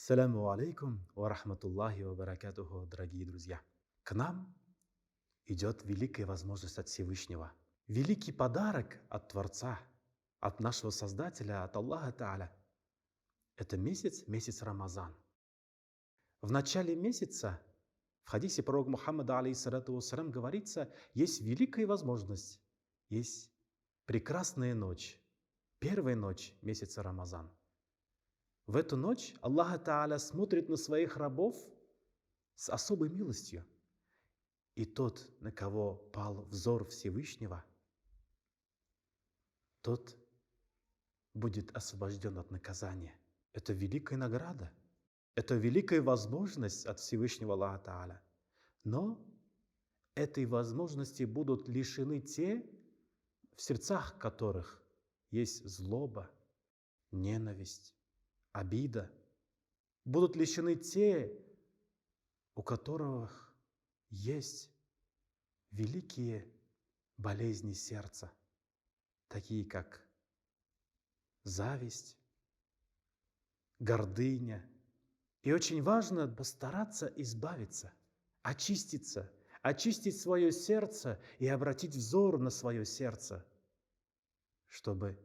Ассаляму алейкум ва рахматуллахи ва баракатуху, дорогие друзья. К нам идет великая возможность от Всевышнего. Великий подарок от Творца, от нашего Создателя, от Аллаха Тааля. Это месяц Рамазан. В начале месяца, в хадисе пророка Мухаммада, алейхиссалату вассалям, говорится, есть великая возможность, есть прекрасная ночь, первая ночь месяца Рамазан. В эту ночь Аллах Тааля смотрит на своих рабов с особой милостью. И тот, на кого пал взор Всевышнего, тот будет освобожден от наказания. Это великая награда. Это великая возможность от Всевышнего Аллаха Тааля. Но этой возможности будут лишены те, в сердцах которых есть злоба, ненависть, обида. Будут лишены те, у которых есть великие болезни сердца, такие как зависть, гордыня. И очень важно постараться избавиться, очиститься, очистить свое сердце и обратить взор на свое сердце, чтобы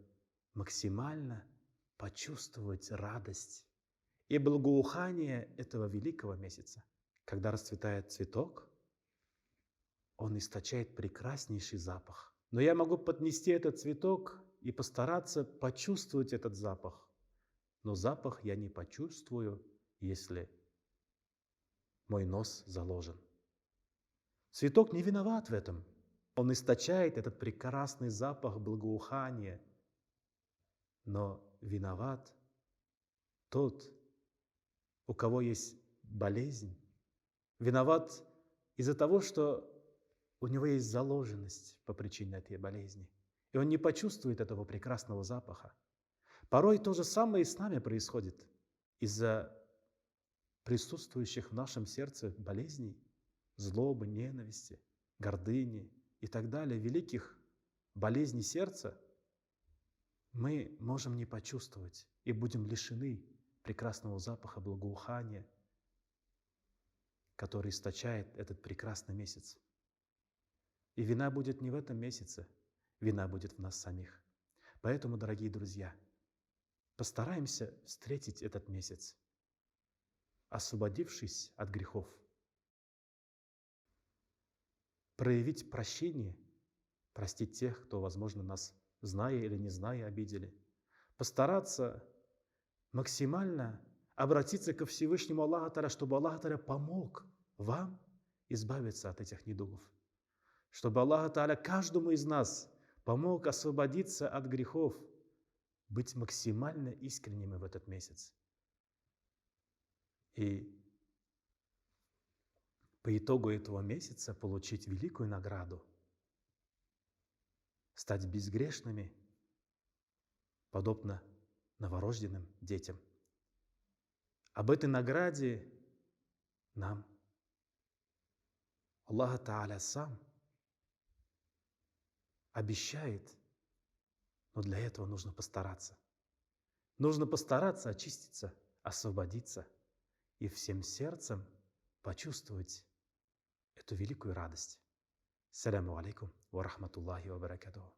максимально почувствовать радость и благоухание этого великого месяца. Когда расцветает цветок, он источает прекраснейший запах. Но я могу поднести этот цветок и постараться почувствовать этот запах. Но запах я не почувствую, если мой нос заложен. Цветок не виноват в этом. Он источает этот прекрасный запах благоухания. Но виноват тот, у кого есть болезнь. Виноват из-за того, что у него есть заложенность по причине этой болезни. И он не почувствует этого прекрасного запаха. Порой то же самое и с нами происходит из-за присутствующих в нашем сердце болезней, злобы, ненависти, гордыни и так далее, великих болезней сердца, мы можем не почувствовать и будем лишены прекрасного запаха благоухания, который источает этот прекрасный месяц. И вина будет не в этом месяце, вина будет в нас самих. Поэтому, дорогие друзья, постараемся встретить этот месяц, освободившись от грехов, проявить прощение, простить тех, кто, возможно, нас, зная или не зная, обидели, постараться максимально обратиться ко Всевышнему Аллаху Тааля, чтобы Аллах Тааля помог вам избавиться от этих недугов, чтобы Аллах Тааля каждому из нас помог освободиться от грехов, быть максимально искренними в этот месяц. И по итогу этого месяца получить великую награду, стать безгрешными, подобно новорожденным детям. Об этой награде нам Аллах Тааля сам обещает, но для этого нужно постараться. Нужно постараться очиститься, освободиться и всем сердцем почувствовать эту великую радость. Ассаляму алейкум ва рахматуллахи ва баракатуху.